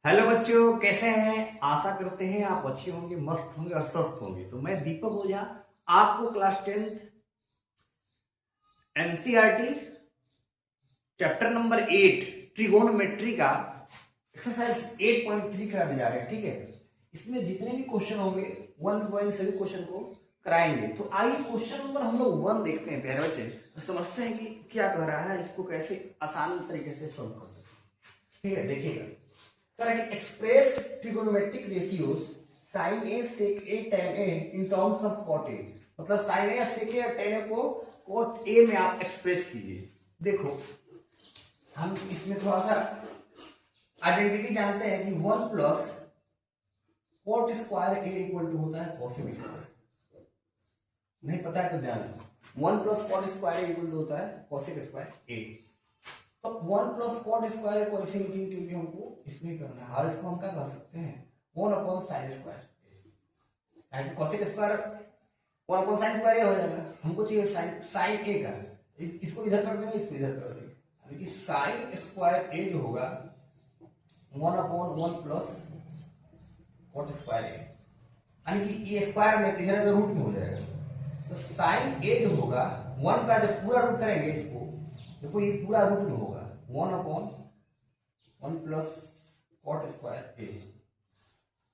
Hello बच्चों, कैसे हैं? आशा करते हैं आप अच्छे होंगे, मस्त होंगे और स्वस्थ होंगे। तो मैं दीपक ओझा आपको class 10th NCERT chapter number 8 trigonometry का एक्सरसाइज 8.3 कराने जा रहे हैं। ठीक है, इसमें जितने भी क्वेश्चन होंगे 1 सभी क्वेश्चन को कराएंगे। तो आइए क्वेश्चन नंबर हम लोग 1 देखते हैं प्यारे बच्चे, तो समझते हैं कि क्या कह रहा है, इसको कैसे आसान तरीके से सॉल्व कर सकते हैं। ठीक है, देखिएगा express trigonometric ratios sine A sec A tan A in terms of cot A. मतलब साइन ए सेक ए और tan ए को कॉट ए में आप एक्सप्रेस कीजिए। देखो, हम इसमें थोड़ा सा आइडेंटिटी जानते हैं कि 1 plus cot square A equal to होता है कोसेक स्क्वायर। नहीं पता है तो ध्यान रखो, 1 plus cot square A equal to होता है कोसेक स्क्वायर ए। तो 1 प्लस कॉट स्क्वायर को ऐसे लिखेंगे क्योंकि हमको इसमें करना है, और इसको हम क्या कर सकते हैं 1 upon sine square. Cosec square 1 upon sine square हो जाएगा, हमको चाहिए साइन ए का। इसको इधर कर देंगे, इसको इधर कर देंगे, यानी कि साइन स्क्वायर ए जो होगा 1 अपॉन 1 प्लस कॉट स्क्वायर ए, यानी कि ये स्क्वायर में इधर रूट में हो जाएगा। तो साइन ए जो होगा 1 का जब पूरा रूट करेंगे इसको, देखो ये पूरा रूट में होगा 1 अपॉन 1 प्लस कॉट स्क्वायर ए।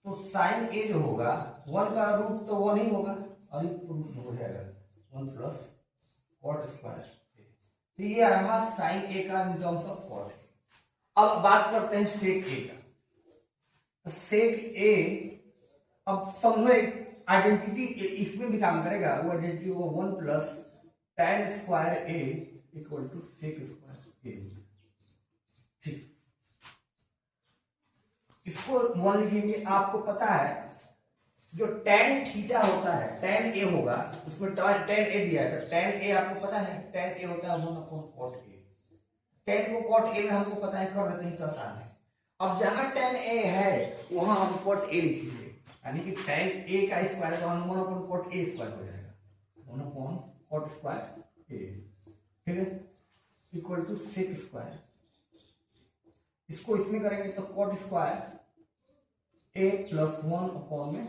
तो साइन ए जो होगा 1 का रूट तो 1 ही होगा और ये रूट में हो जाएगा 1 प्लस कॉट स्क्वायर ए। तो ये रहा साइन ए का इन टर्म्स ऑफ कॉट। अब बात करते हैं सेक ए का। तो सेक ए, अब समझो एक आइडेंटिटी इसमें भी काम करेगा, वो आइडेंटिटी वो 1 plus tan square A equal to sec square A. ठीक, इसको मान लिखेंगे। आपको पता है जो tan थीटा होता है, tan ए होगा, उसमें tan ए दिया है, तो tan ए आपको पता है, tan ए होता है 1 अपॉन cot ए। tan को cot ए में हमको पता है, कर देते हैं तो आसान है। अब जहां tan ए है वहां हम cot ए लिखेंगे, यानी कि tan ए का स्क्वायर तो हम 1 अपॉन cot ए स्क्वायर हो जाएगा, 1 अपॉन cot स्क्वायर ए। ठीक है, इक्वल टू सेक स्क्वायर। इसको इसमें करेंगे तो कॉट स्क्वायर ए प्लस 1 अपॉन में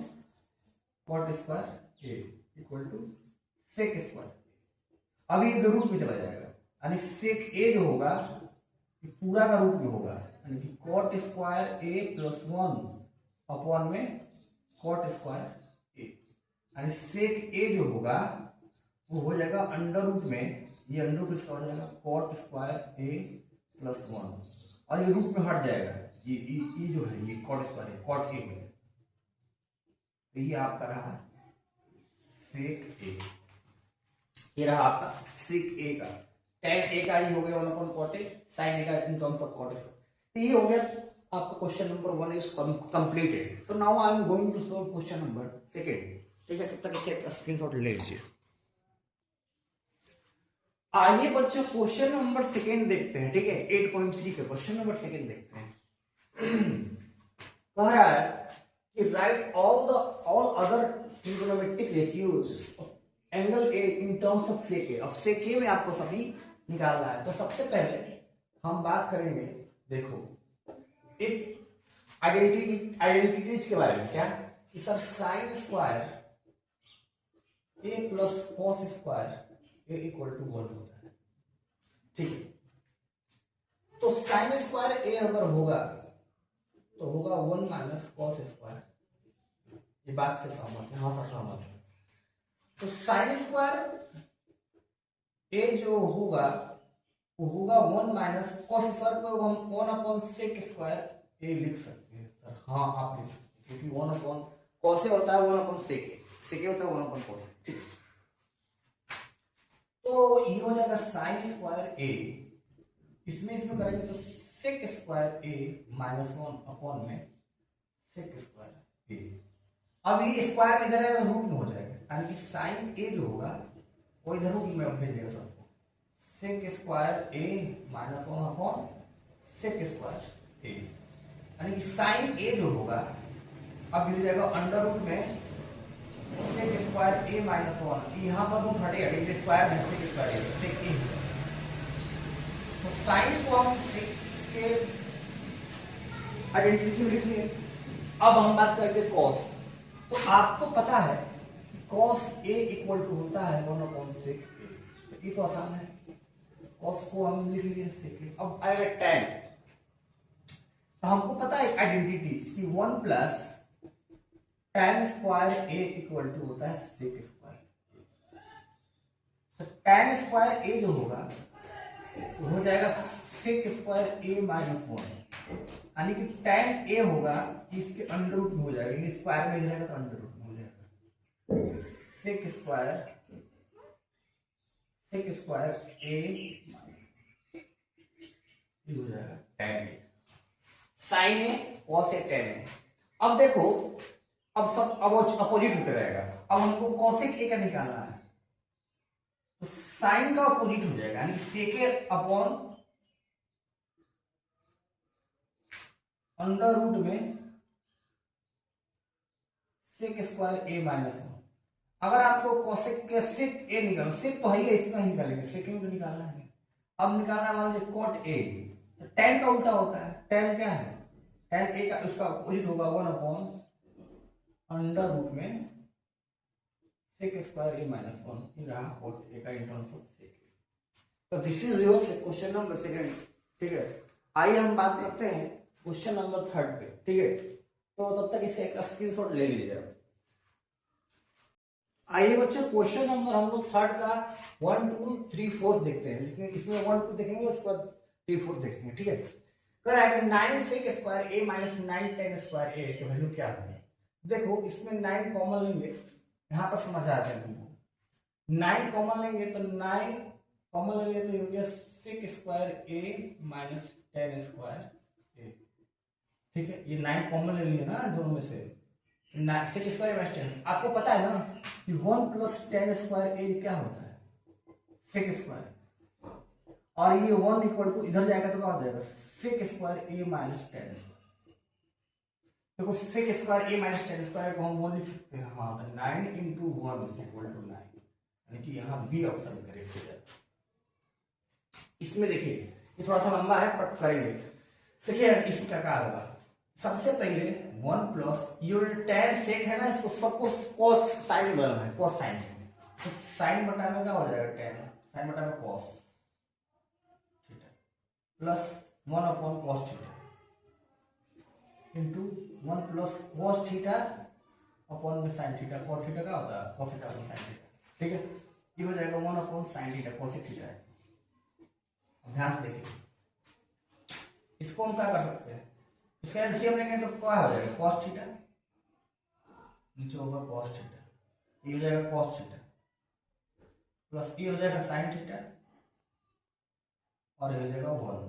cot square A equal to sec square. अभी ये रूट में चला जाएगा, यानी सेक ए जो होगा ये पूरा का रूट में होगा, यानी कि कॉट स्क्वायर ए प्लस 1 अपॉन में कॉट स्क्वायर ए, यानी सेक ए जो होगा वो हो जाएगा अंडर रूट में, ये अंडर रूट इसका हो जाएगा कॉट स्क्वायर ए प्लस 1, और ये रूट में हट जाएगा, ये जो है ये कॉट स्क्वायर है, कॉट ए में। तो ये आपका रहा सेक ए, ये रहा आपका सेक ए का। tan ए का ही हो गया 1 upon cot a, sine a का in terms of cot square. तो ये हो गया आपका question number 1 is completed. So now I am going to solve question number 2। ठीक है, तब तक इसे स्क्रीनशॉट ले लीजिए। आइए बच्चों क्वेश्चन नंबर 2 देखते हैं। ठीक है, 8.3 के क्वेश्चन नंबर 2 देखते हैं। कह रहा है कि right all other trigonometric ratios angle A in terms of sec A. अब सेक ए में आपको सभी निकालना है। तो सबसे पहले हम बात करेंगे, देखो एक आइडेंटिटीज के बारे में। क्या कि sir sine square A plus cos square A equal to 1 होता है। ठीक है, तो साइन स्क्वायर ए अगर होगा तो होगा 1 माइनस कॉस स्क्वायर। ये बात से सहमत है? हाँ सर सहमत है। तो साइन स्क्वायर ए जो होगा वो होगा 1 माइनस कॉस स्क्वायर को हम 1 अपॉन सेक स्क्वायर ए लिख सकते हैं सर। हाँ आप लिख सकते हैं, क्योंकि 1 अपॉन कॉस ए होता है 1 अपॉन सेक ए, सेक ए होता है 1 अपॉन कॉस ए। ठीक है, तो ये हो जाएगा साइन स्क्वायर ए, इसमें करेंगे तो सेक स्क्वायर ए माइनस 1 अपॉन में सेक स्क्वायर ए। अब ये स्क्वायर इधर है रूट में हो जाएगा, यानी कि साइन ए जो होगा वो इधर रूट में भेजेगा सबको, सेक square a minus 1 upon sec square ए, यानी कि साइन ए जो होगा अब मिल जाएगा अंडर रूट में सेक स्क्वायर ए माइनस 1। यहाँ पर रूट हटेगा, लेकिन स्क्वायर में सेक स्क्वायर ए सेक ए। तो साइन को हम सेक के आइडेंटिटी लिख लिए। अब हम बात करते कॉस। तो आपको पता है कॉस ए इक्वल टू होता है 1/sec a। ये तो आसान है, कॉस को हम लिख लिए सेक। अब आएगा tan। तो हमको पता है आइडेंटिटी कि 1 plus tan square A equal to होता है सेक स्क्वायर। तो tan स्क्वायर ए जो होगा हो जाएगा सेक स्क्वायर ए माइनस 1, यानी कि tan ए होगा इसके अंडर रूट में हो जाएगा, ये स्क्वायर में जाएगा तो अंडर रूट में हो जाएगा। सेक स्क्वायर ए हो जाएगा tan A. Sine A cos A tan ए। अब देखो अब सब अब अपोजिट होते रहेगा। अब हमको कॉसेक ए का निकालना है, तो साइन का अपोजिट हो जाएगा, यानी सेक ए अपॉन अंडर रूट में सेक स्क्वायर ए माइनस 1। अगर आपको कॉसेक के सेक ए निकालना, सेक तो है ही, इसका ही निकालेंगे, सेक ए तो निकालना है। अब निकालना मान लीजिए कॉट ए, तो tan का उल्टा होता है। tan क्या है? tan ए का उसका अपोजिट होगा 1/अंडर रूट में सेक स्क्वायर ए माइनस 1 इन रहा कॉट ए का इन टर्म्स ऑफ सेक। तो this is your question number 2। ठीक है, आइए हम बात करते हैं क्वेश्चन नंबर 3 पे। ठीक है, तो तब तक इसका एक स्क्रीनशॉट ले लीजिए। आइए बच्चों क्वेश्चन नंबर हम लोग 3 का 1 2 3 4 देखते हैं। इसमें 1 2 देखेंगे, उसके बाद 3 4 देखेंगे। ठीक है, कर आएगा 9 सेक square a minus 9 tan square ए की वैल्यू क्या होगी। देखो इसमें 9 कॉमन लेंगे, यहां पर समझ आ जाए तुमको। 9 कॉमन लेंगे तो 9 कॉमन लेंगे तो हो गया sec square a minus tan square A. ठीक है, ये 9 कॉमन ले लिए ना दोनों में से, सेक स्क्वायर माइनस tan। आपको पता है ना कि 1 प्लस tan स्क्वायर ए क्या होता है? Sec square. और ये 1 इक्वल टू इधर जाएगा तो क्या हो जाएगा? सेक square a minus tan square. देखो सेक square a minus tan square को हम 1 लिख सकते हैं। हाँ, तो 9 इंटू 1 इक्वल टू 9, यानी कि यहाँ बी ऑप्शन करेक्ट हो जाएगा। इसमें देखिए ये थोड़ा सा लंबा है पर करेंगे। देखिए इसका क्या होगा, सबसे पहले 1 प्लस ये tan सेक है ना, इसको सबको cos साइन बनाना है, cos साइन। तो साइन बटा में क्या हो जाएगा? tan साइन बटा में cos theta plus 1/cos theta into 1 plus cos theta upon में sin थीटा। cos थीटा क्या होता है? cos theta upon sin theta. ठीक है, ये हो जाएगा 1/sin थीटा, cos थीटा है। ध्यान से देखिए, इसको हम क्या कर सकते हैं, इसका एलसीएम लेंगे तो क्या हो जाएगा? cos थीटा, नीचे होगा cos थीटा, ये हो जाएगा cos थीटा प्लस ये हो जाएगा sin थीटा और ये हो जाएगा 1।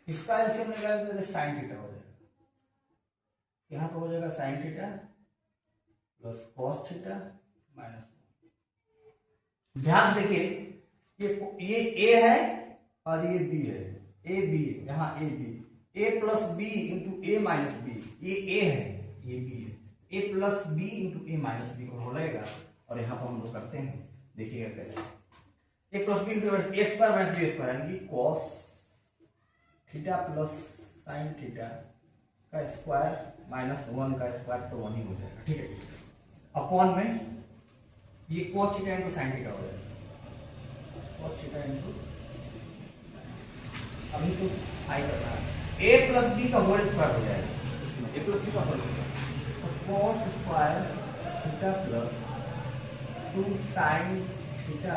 इसका एलसीएम निकालते तो sin थीटा हो जाएगा, यहाँ पर हो जाएगा sin theta plus cos theta minus 1। ध्यान से देखिए ये a है और ये b है, a b है, यहाँ a b, a plus B into a minus b, ये ए है ये बी है, a plus B into a minus b हो रहेगा। और यहाँ पर हम लोग करते हैं, देखिएगा कैसे। ए plus B into A square minus B square, यानी कि cos theta plus sine theta का स्क्वायर माइनस 1 का स्क्वायर, तो 1 ही हो जाएगा। ठीक है, अपॉन में ये cos theta into sine theta हो जाएगा, कॉस थीटा इंटू, अभी तो हाई करना है, a प्लस बी का होल स्क्वायर हो जाएगा इसमें, a प्लस बी का होल स्क्वायर, तो cos square theta plus 2 sin theta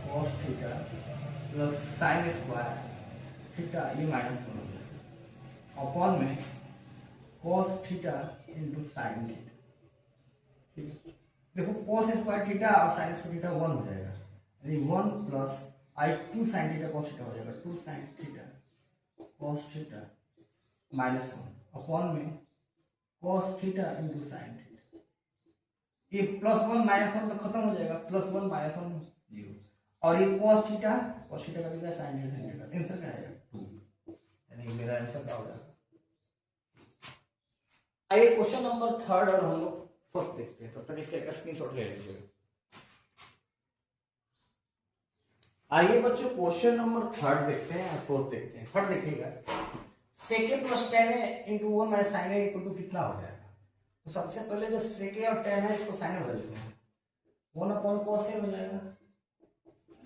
cos theta plus sin square theta, ये माइनस 1 हो जाएगा अपॉन में cos theta into sin theta. ठीक है, देखो cos स्क्वायर थीटा और sin स्क्वायर थीटा 1 हो जाएगा, यानी 1 प्लस आई 2 sin थीटा cos थीटा हो जाएगा, 2 sin theta cos theta minus 1 upon में cos theta into sine theta. ये प्लस 1 माइनस 1 तो खत्म हो जाएगा, प्लस 1 माइनस 1 0, और ये cos थीटा का कितना साइन थीटा, आंसर क्या आएगा 2, यानी मेरा आंसर क्या हो जाएगा। आइए क्वेश्चन नंबर 3 और हम लोग 4 देखते हैं, तब तक इसका स्क्रीनशॉट ले लीजिए। आइए बच्चों क्वेश्चन नंबर 3 देखते हैं और 4 देखते हैं। 3 देखिएगा, सेके प्लस टेन है इंटू वन माइनस साइन है इक्वल टू कितना हो जाएगा? तो सबसे पहले जो सेके और टेन है इसको साइन बदल देते हैं, वन अपॉन कॉस ए हो जाएगा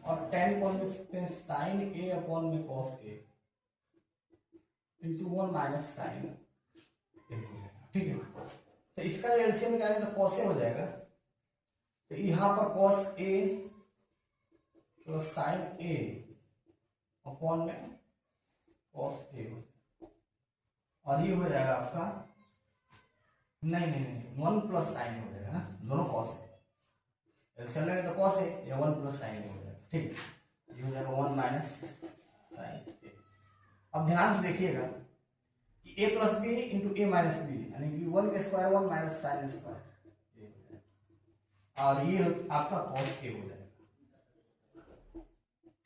और टेन को हम लिख सकते हैं साइन ए अपॉन में cos A into one minus sine ए हो जाएगा। ठीक है, तो इसका एलसीएम निकालेंगे तो कॉस ए हो जाएगा, तो यहाँ पर cos A plus sine A upon में कॉस ए हो जाएगा और ये हो जाएगा आपका नहीं वन प्लस साइन हो जाएगा ना, दोनों कॉस है, एलसीएम लेंगे तो कॉस है या वन प्लस साइन हो जाएगा। ठीक है, ये हो जाएगा वन माइनस साइन ए। अब ध्यान से देखिएगा ए plus B into a minus B यानी कि वन का square one minus sine square और ये आपका कॉस ए हो जाएगा।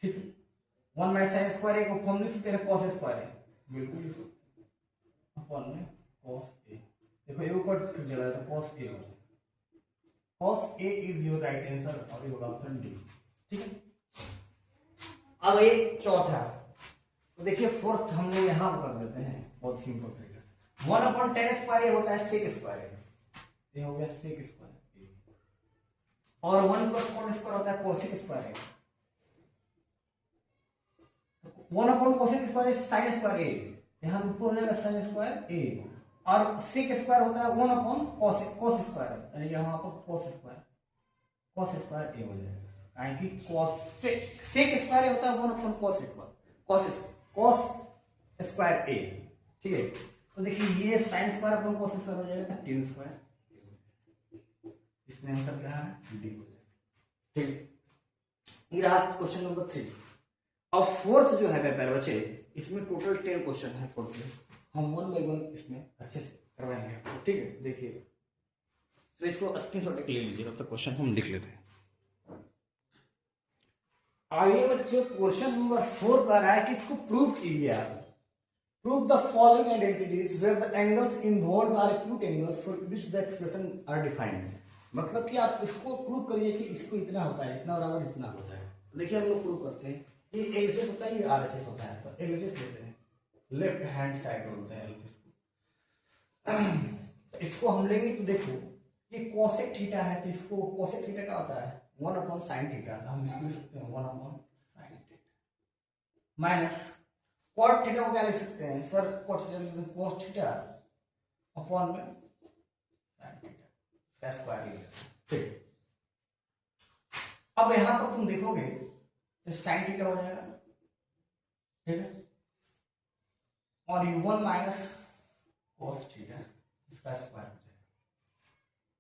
ठीक है, वन माइनस साइन स्क्वायर ए को हम लिख सकते हैं कॉस स्क्वायर है, बिल्कुल अपॉन में कॉस ए। देखो ए ऊपर चला है तो कॉस ए हो जाएगा, cos A is your right answer और ये होगा ऑप्शन डी। ठीक है, अब एक चौथा, तो देखिए फोर्थ हम लोग यहां कर देते हैं बहुत सिंपल तरीके से, वन अपॉन टेन स्क्वायर होता है सेक स्क्वायर, ये हो गया सेक स्क्वायर और वन प्लस कॉट स्क्वायर होता है cosec square, one upon cosec square sine square A, यहाँ ऊपर हो जाएगा साइन स्क्वायर ए और सेक स्क्वायर होता है वन अपॉन कॉस स्क्वायर यानी यहाँ पर कॉस स्क्वायर ए हो जाएगा, यानी कि कॉस सेक स्क्वायर होता है one upon cos square A. ठीक है, तो देखिए ये sine square upon cos square हो जाएगा टेन स्क्वायर, इसमें आंसर क्या है डी हो जाएगा। ठीक है, ये रहा क्वेश्चन नंबर 3। अब फोर्थ जो है मेरे बच्चे, इसमें टोटल 10 क्वेश्चन है फोर्थ में, हम वन बाई वन इसमें अच्छे से करवाएंगे। ठीक है, देखिए तो इसको स्क्रीनशॉट ले लीजिए, तब तक क्वेश्चन हम लिख लेते हैं। आइए बच्चों, क्वेश्चन नंबर 4 कह रहा है कि इसको प्रूव कीजिए आप, prove the following identities where the angles involved are acute angles for which the expression are defined. मतलब कि आप इसको प्रूव करिए कि इसको इतना होता है, इतना बराबर इतना होता है। तो देखिए हम लोग प्रूव करते हैं, ये एलएचएस होता है, ये आरएचएस होता है, तो एलएचएस लेते हैं, लेफ्ट हैंड साइड में होता है एलएचएस को। इसको हम लेंगे तो देखो ये कोसेक थीटा है, तो इसको कोसेक थीटा का होता है वन अपॉन साइन थीटा, तो हम इसको लिख सकते हैं one upon sine theta minus cot theta को क्या लिख सकते हैं सर, कॉट थीटा लिख सकते हैं कोस थीटा अपॉन में साइन थीटा का स्क्वायर। ठीक, अब यहां पर तुम देखोगे तो साइन थीटा हो जाएगा, ठीक है, और ये वन माइनस कोस थीटा इसका स्क्वायर हो जाएगा।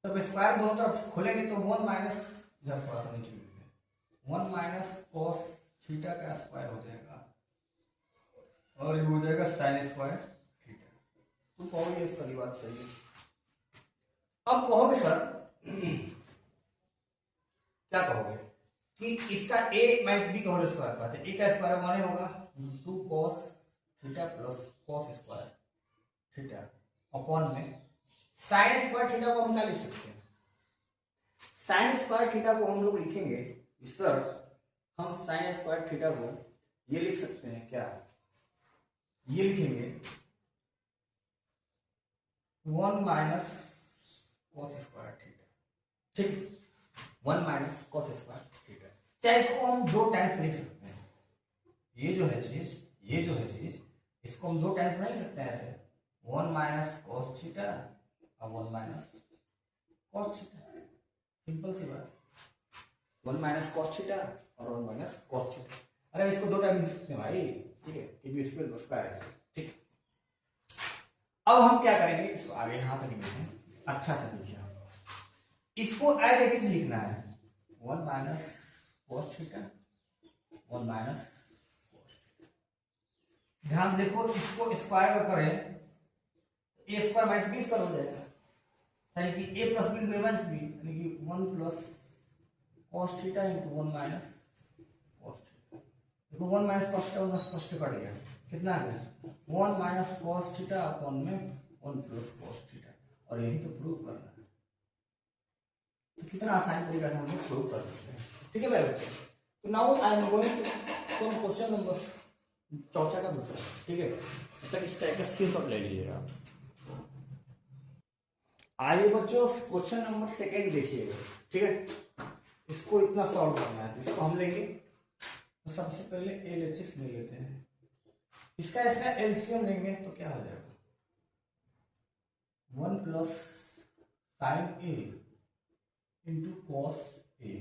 तब स्क्वायर दोनों तरफ खोलेंगे तो वन माइनस, जब थोड़ा सा नीचे लिखते हैं, वन माइनस कोस थीटा का स्क्वायर हो जाएगा और ये हो जाएगा साइन स्क्वायर थीटा। तो कहोगे इस वाली बात सही है। अब कहोगे सर क्या कहोगे कि इसका a माइनस बी का होल स्क्वायर पाते हैं, a का स्क्वायर माने होगा 2 cos theta plus cos square theta upon में साइन स्क्वायर थीटा को हम क्या लिख सकते हैं, साइन स्क्वायर थीटा को हम लोग लिखेंगे सर, हम साइन स्क्वायर थीटा को ये लिख सकते हैं क्या, ये लिखेंगे 1 माइनस कॉस स्क्वायर थीटा। ठीक, 1 माइनस कॉस स्क्वायर थीटा, चाहे इसको हम 2 टाइम्स लिख सकते हैं, ये जो है चीज इसको हम 2 टाइम्स लिख सकते हैं ऐसे, 1 माइनस कॉस थीटा और 1 माइनस कॉस थीटा, सिंपल सी बात, 1 माइनस कॉस थीटा और 1 माइनस कॉस थीटा। अरे इसको 2 टाइम लिख सकते हैं भाई, ठीक है, कि बी स्क्वायर स्क्वायर है। ठीक, अब हम क्या करेंगे, इसको आगे यहां तक लिखते हैं, अच्छा से लिखिए, इसको एज इट इज लिखना है 1 minus cos theta 1 minus cos theta. ध्यान देखो, इसको स्क्वायर करें ए स्क्वायर माइनस बी स्क्वायर हो जाएगा, यानी कि ए प्लस बी माइनस बी, यानी कि 1 plus cos theta into 1 minus cos theta. देखो 1 minus cos theta 1 cos theta cut गया, कितना आ गया 1 माइनस कॉस थीटा अपॉन में 1 प्लस कॉस थीटा, और यही तो प्रूव करना है। तो कितना आसान तरीका से हम लोग प्रूव कर सकते हैं। ठीक है मेरे बच्चे, तो now I am going to question number चौथा का दूसरा। ठीक है, तक इस तरह का स्क्रीनशॉट ले लीजिएगा। आइए बच्चों क्वेश्चन नंबर सेकेंड देखिएगा, ठीक है। इसको इतना सॉल्व करना है, तो इसको हम लेंगे। तो सबसे पहले LHS ले लेते हैं, इसका एलसीएम लेंगे तो क्या हो जाएगा 1 plus sine A into cos A.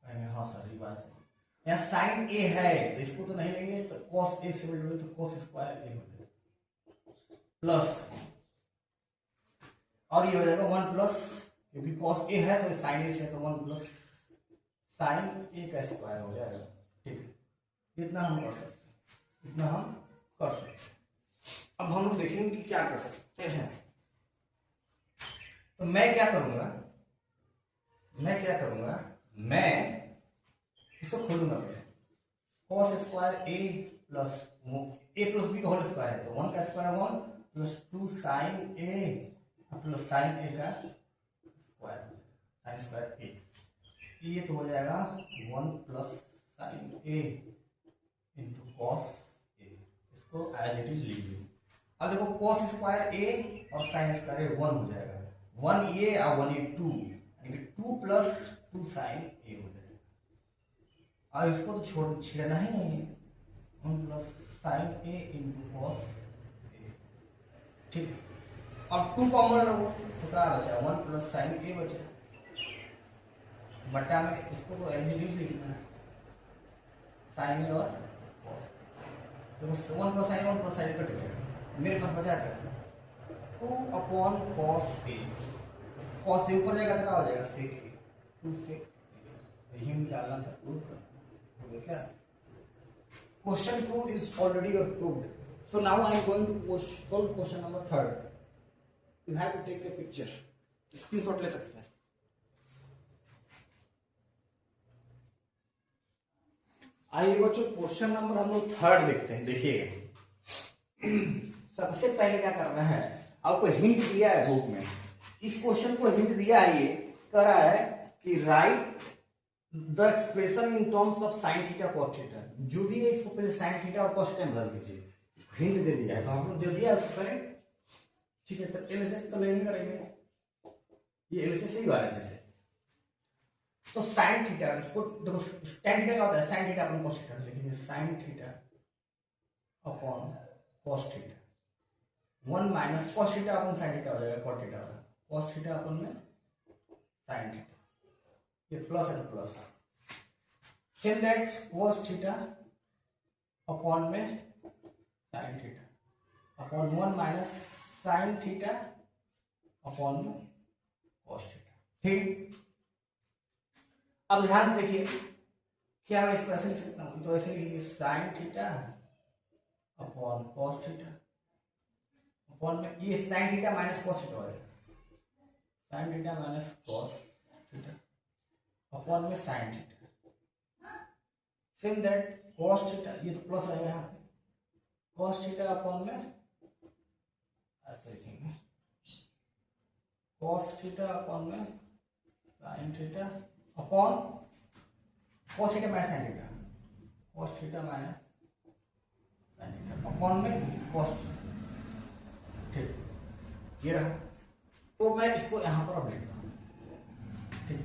हाँ सर ये बात है, यहाँ साइन ए है तो इसको तो नहीं लेंगे, तो कॉस ए से मल्टीप्लाई तो कॉस स्क्वायर ए हो जाएगा प्लस, और ये हो जाएगा 1 प्लस, क्योंकि कॉस ए है तो साइन ए से, तो 1 प्लस साइन ए का स्क्वायर हो जाएगा, ठीक है। इतना हम कर सकते हैं, इतना हम कर सकते हैं। अब हम लोग देखेंगे कि क्या कर सकते हैं। तो मैं क्या करूंगा, मैं इसको खोलूंगा पहले, कॉस स्क्वायर ए प्लस बी का होल स्क्वायर है, तो 1 का square 1 plus 2 sine A plus sine a का स्क्वायर, साइन स्क्वायर ए, ये तो हो जाएगा 1 plus sine A into cos A. इसको एज इट इज लिख लीजिए। अब देखो कॉस स्क्वायर ए और साइन स्क्वायर ए 1 हो जाएगा, 1 ये और 1 ये 2, यानी 2 प्लस 2 साइन ए हो जाएगा। और इसको तो छेड़ना ही नहीं है, 1 plus sine A into cos A, ठीक है। अब 2 कॉमन लो तो क्या बचा 1 प्लस साइन ए बचा, बटा में इसको तो एलजीडी लिखना है, साइन ए और कॉस, तो 1 प्लस साइन कट जाएगा। मेरे पास बचा क्या 2 अपॉन कॉस ए, कॉस से ऊपर जाएगा तो क्या हो जाएगा सेक ए, 2 सेक यही में डालना था, प्रूव करना क्या। Question 2 is already approved, so now I am going to solve question number 3rd। You have to take a picture, screenshot ले सकते हैं। आइए बच्चों क्वेश्चन नंबर हम लोग 3rd देखते हैं। देखिए सबसे पहले क्या करना है, आपको हिंट दिया है बुक में, इस क्वेश्चन को हिंट दिया है, ये कह रहा है कि right the expression in terms of sine theta cos theta. जो भी है इसको पहले साइन थीटा और कॉस थीटा बदल दीजिए, हिंट दे दिया है तो हम लोग दे दिया उसको करें, ठीक है। तो एलएचएस तो नहीं करेंगे, ये एलएचएस ही आ रहा है। तो साइन थीटा, इसको देखो tan थीटा क्या होता है, sine theta upon cos theta लिखेंगे, sine theta upon cos theta, 1 minus cos theta upon sine theta हो जाएगा, कॉट थीटा होगा कॉस थीटा अपन में साइन थीटा, ये प्लस है plus, same that cos theta upon में sine theta upon 1 minus sine theta upon में cos theta, ठीक। अब ध्यान से देखिए क्या मैं इसको ऐसे लिख सकता हूं, तो ऐसे लिखेंगे sine theta upon cos theta upon में ये sine theta minus cos theta हो जाएगा, sine theta minus cos theta upon में sine theta, same that cos theta, ये तो प्लस रहेगा यहाँ पे, कॉस थीटा अपॉन में ऐसे लिखेंगे कॉस थीटा अपॉन में sine theta upon cos theta minus sine theta, cos theta minus sine theta upon में कॉस थीटा, ठीक ये रहा। तो मैं इसको यहां पर अब लिखता हूं, ठीक।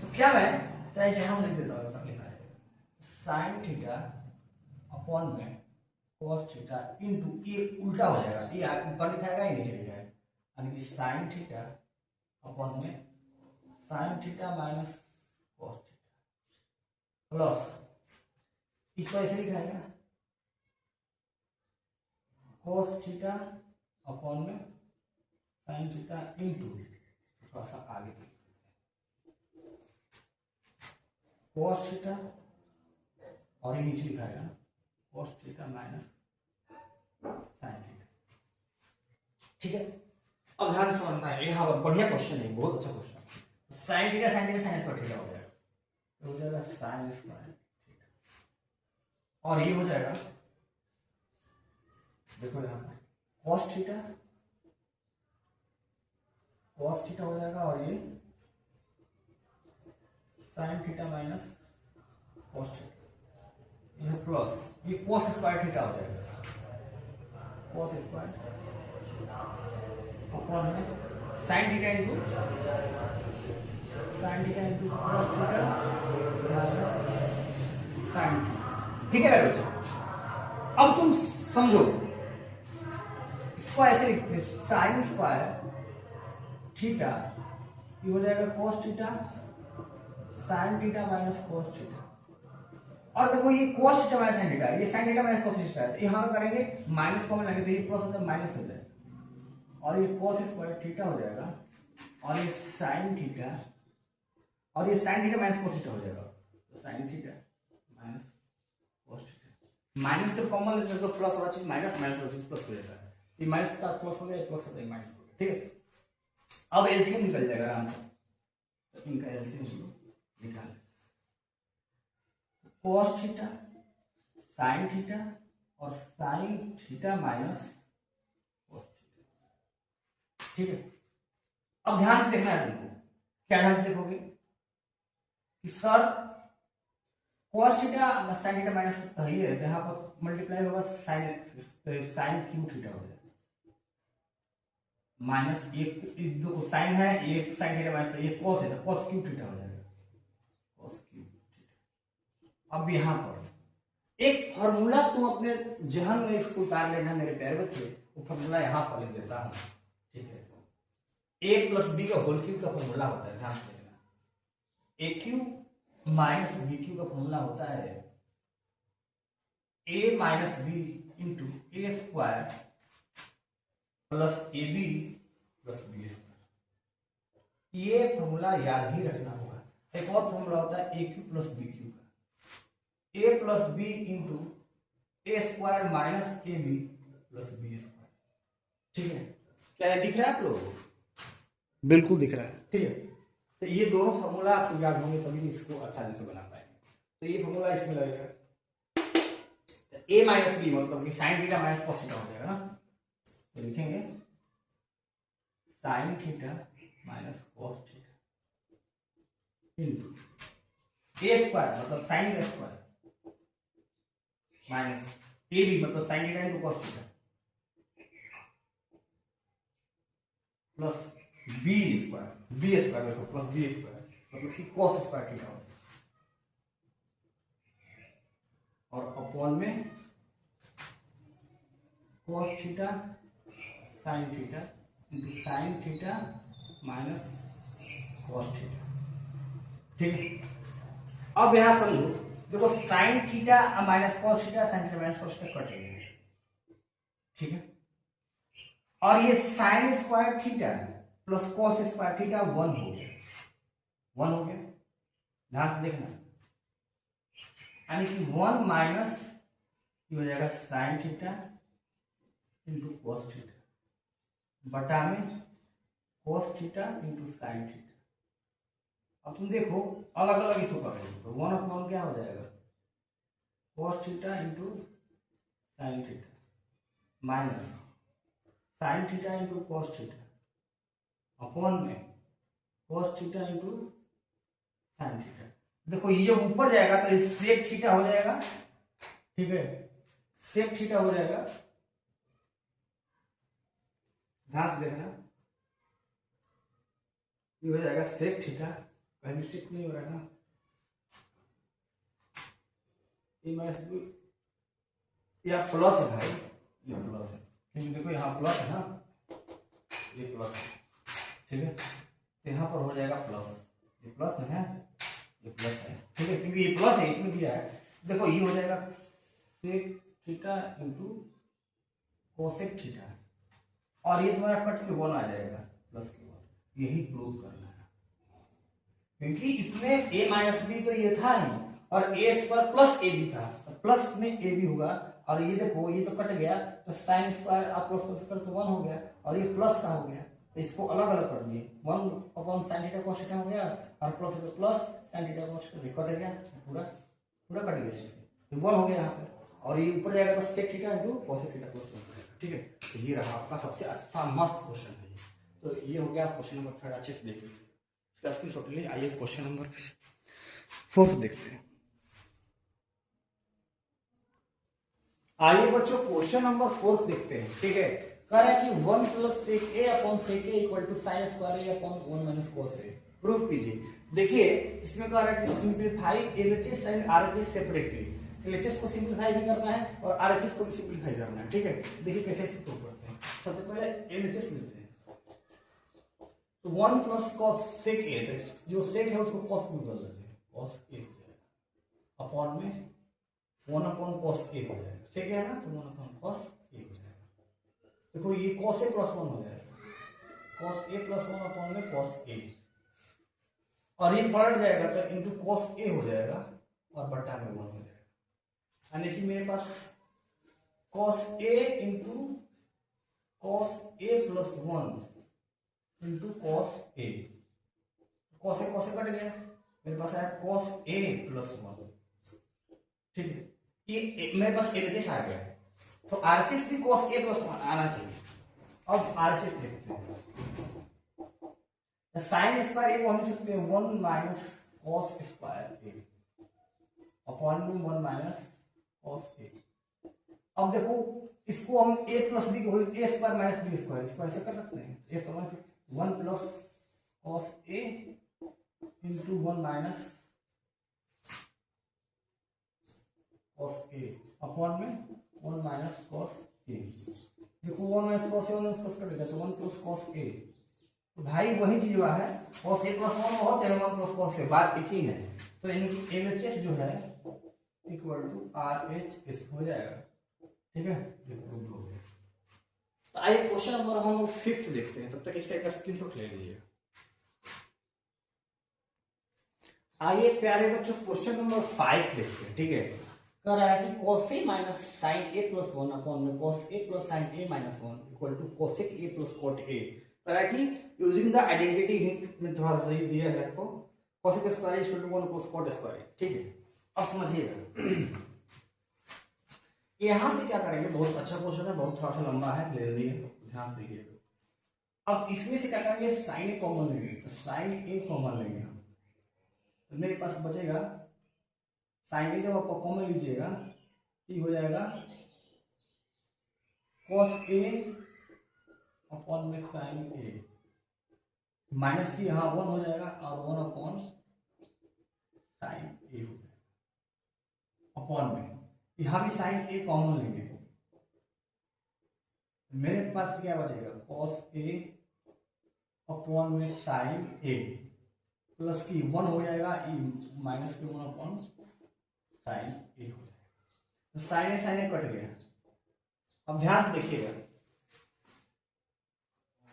तो क्या मैं चाहे यहां से लिख देता हूं, लिखा है साइन थीटा अपॉन में कॉस थीटा इंटू, ये उल्टा हो जाएगा, ये ऊपर लिखाएगा ये नीचे लिखा है, यानी कि साइन थीटा अपॉन में sine theta minus cos theta plus इसको ऐसे लिखाएगा कॉस थीटा अपॉन में साइन थीटा इंटू, थोड़ा सा आगे कॉस थीटा और ये नीचे लिखाएगा cos theta minus sine theta, ठीक है। अब ध्यान से समझना है, यहाँ पर बढ़िया क्वेश्चन है, बहुत अच्छा question. Sine theta sine square theta हो जाएगा, तो हो जाएगा साइन स्क्वायर थीटा, और ये हो जाएगा देखो यहाँ पर कॉस थीटा हो जाएगा, और ये sine theta minus cos theta, यह प्लस ये कॉस स्क्वायर थीटा हो जाएगा, कॉस स्क्वायर अपॉन में sine theta into cos theta minus sine theta. ठीक है मेरे बच्चों, अब तुम समझो, इसको ऐसे लिखते साइन स्क्वायर थीटा ये हो जाएगा cos theta sine theta minus cos theta. और देखो ये cos theta minus sin theta, ये sin theta minus cos theta है, यहां पर करेंगे माइनस कॉमन लेंगे तो ये प्लस होता है माइनस हो जाएगा और ये cos स्क्वायर थीटा हो जाएगा और ये sin थीटा और ये sin theta minus cos theta हो जाएगा, तो sin theta minus cos theta. Minus से कॉमन लेते तो प्लस वाला चीज माइनस माइनस वाला चीज प्लस हो जाता है, ये माइनस का प्लस हो गया, प्लस होता है माइनस हो गया। ठीक है, अब एलसीएम निकल जाएगा आराम से, तो इनका एलसीएम निकाल cos थीटा sin थीटा और sin theta minus cos theta. ठीक है, अब ध्यान से देखना है तुमको, क्या ध्यान से देखोगे कि sir cos theta sin theta minus ही है, यहाँ पर मल्टीप्लाई होगा sin क्यू थीटा हो जाएगा माइनस एक दो साइन है, एक sin थीटा माइनस ये cos है, cos क्यू थीटा हो जाएगा cos क्यू थीटा। अब यहां पर एक फॉर्मूला तुम अपने जहन में इसको उतार लेना मेरे प्यारे बच्चे, वो फॉर्मूला यहां पर लिख देता हूं। ठीक है, a प्लस बी का होल क्यूब का फॉर्मूला होता है, ध्यान से देखना, A cube minus B cube का फॉर्मूला होता है a minus B into A square plus A B plus B square. ये फॉर्मूला याद ही रखना होगा। एक और फॉर्मूला होता है A cube plus B cube का, A plus B into A square minus A B plus B square. ठीक है, क्या दिख रहा है आप लोगों को? बिल्कुल दिख रहा है। ठीक है, तो ये दोनों फॉर्मूला आपको याद होंगे तभी इसको आसानी से बना पाएंगे। तो ये फॉर्मूला इसमें लगेगा, ए माइनस बी मतलब कि sine theta minus cos theta हो जाएगा ना, तो लिखेंगे sine theta minus cos theta into A square मतलब साइन का स्क्वायर माइनस ए बी मतलब sine theta into cos theta plus B square देखो प्लस बी स्क्वायर मतलब कि कॉस स्क्वायर थीटा हो और अपॉन में cos theta sine theta into sine theta minus cos theta. ठीक है, अब यहां समझो, देखो sine theta minus cos theta sine theta minus cos theta कटेगा। ठीक है, और ये sine square theta plus cos square theta 1 हो गया, 1 हो गया। ध्यान से देखना, यानी कि 1 माइनस हो जाएगा sine theta into cos theta बटा में cos theta into sine theta. अब तुम देखो अलग अलग इसको कर रहे हो, तो 1 अपॉन क्या हो जाएगा cos theta into sine theta minus sine theta into cos theta upon में cos theta into sine theta. देखो ये जब ऊपर जाएगा तो ये सेक थीटा हो जाएगा। ठीक है, सेक थीटा हो जाएगा, ध्यान से देखना, ये हो जाएगा सेक थीटा, कहीं मिस्टेक नहीं हो रहा है ना, ये माइनस बी या प्लस है भाई, ये प्लस है क्योंकि देखो यहाँ प्लस है ना, ये प्लस है। ठीक है, तो यहाँ पर हो जाएगा प्लस, ये प्लस में है, ये प्लस है। ठीक है, क्योंकि ये प्लस है इसमें दिया है। देखो ये हो जाएगा sec theta into cosec theta और ये तुम्हारा कट के 1 आ जाएगा प्लस के 1। यही प्रूव करना है क्योंकि इसमें a माइनस बी तो ये था ही और a square plus A b था, तो प्लस में ए बी होगा और ये देखो ये तो कट गया तो साइन स्क्वायर आप प्लस स्क्वायर तो 1 हो गया और ये प्लस का हो गया, तो इसको अलग अलग कर दिए, 1 upon sine theta cos theta हो गया और प्लस तो plus sine theta cos theta cut गया, पूरा पूरा कट गया इसमें, तो 1 हो गया यहाँ पर और ये ऊपर जाएगा तो sec theta into cos theta plus 1। ठीक है, तो ये रहा आपका सबसे अच्छा मस्त क्वेश्चन है। तो ये हो गया क्वेश्चन नंबर 3, अच्छे से देख लीजिए, इसका स्क्रीनशॉट ले। आइए क्वेश्चन नंबर 4 देखते हैं। आइए बच्चों क्वेश्चन नंबर 4 देखते हैं। ठीक है, कह रहा है कि 1 plus sec a upon sec a equal to sine square A upon 1 minus cos a. Prove कीजिए। देखिए इसमें कह रहा है कि simplify LHS and RHS separately. LHS को सिंपलीफाई भी करना है और आरएचएस को भी सिंपलीफाई करना है। ठीक है, देखिए कैसे इसको प्रूव करते हैं। सबसे पहले एलएचएस लेते हैं। तो 1 प्लस कॉस सेक ए, जो सेक है उसको कॉस में बदल देते हैं, कॉस ए अपॉन में 1 अपॉन कॉस ए हो जाएगा। सेक है ना, तो 1 अपॉन कॉस ए हो जाएगा। देखो ये कॉस ए प्लस 1 हो जाएगा, कॉस ए प्लस 1 अपॉन में कॉस ए, और ये पलट जाएगा तो इंटू कॉस ए हो जाएगा और बटा में 1 हो जाएगा। यानी कि मेरे पास cos A into cos A plus 1 into cos A, cos A cut गया, मेरे पास आया कॉस ए प्लस 1। ठीक है, ये मेरे पास एलएचएस आ गया, तो आरएचएस भी कॉस ए प्लस 1 आना चाहिए। अब आरएचएस लिखते हैं। साइन स्क्वायर ए को हम लिख सकते हैं 1 माइनस कॉस स्क्वायर ए अपॉन में 1 माइनस कॉस ए। अब देखो इसको हम ए प्लस बी को ए स्क्वायर माइनस बी स्क्वायर इसको ऐसे कर सकते हैं। ए स्क्वायर 1 प्लस कॉस ए इंटू 1 माइनस कॉस ए अपॉन में 1 माइनस कॉस ए। देखो 1 माइनस कॉस ए 1 माइनस कॉस कटेगा तो 1 प्लस कॉस ए। तो भाई वही चीज हुआ है, कॉस ए प्लस 1 हो चाहे 1 प्लस कॉस ए, बात एक ही है। तो इनकी एलएचएस जो है इक्वल टू आरएचएस हो जाएगा। ठीक है, तो आइए क्वेश्चन नंबर हम 5 देखते हैं। तब तक इसका एक स्क्रीनशॉट ले लीजिए। आइए प्यारे बच्चों क्वेश्चन नंबर 5 देखते हैं। ठीक है, कह रहा है कि cos a minus sine A plus 1 upon में cos a plus sine a minus 1 equal to cosec a plus cot a। कह रहा है कि यूजिंग द आइडेंटिटी हिंट में थोड़ा सही दिया है आपको, cosec square equal to 1 plus cot square. ठीक है, अब समझिएगा यहां से क्या करेंगे। बहुत अच्छा क्वेश्चन है, बहुत थोड़ा सा लंबा है, ले लिए ध्यान से देखिएगा। अब इसमें से क्या करेंगे, साइन ए कॉमन लेंगे, तो साइन ए कॉमन लेंगे हम, तो मेरे पास बचेगा साइन ए। जब आप कॉमन लीजिएगा ये हो जाएगा कॉस ए अपॉन में साइन ए, माइनस की यहाँ 1 हो जाएगा और 1 अपॉन साइन ए हो जाएगा अपॉन में, यहाँ भी साइन ए कॉमन लेंगे। मेरे पास क्या बचेगा, कॉस ए अपॉन में साइन ए प्लस की 1 हो जाएगा, माइनस की 1 अपॉन साइन ए हो जाएगा। तो साइन ए कट गया। अब ध्यान से देखिएगा,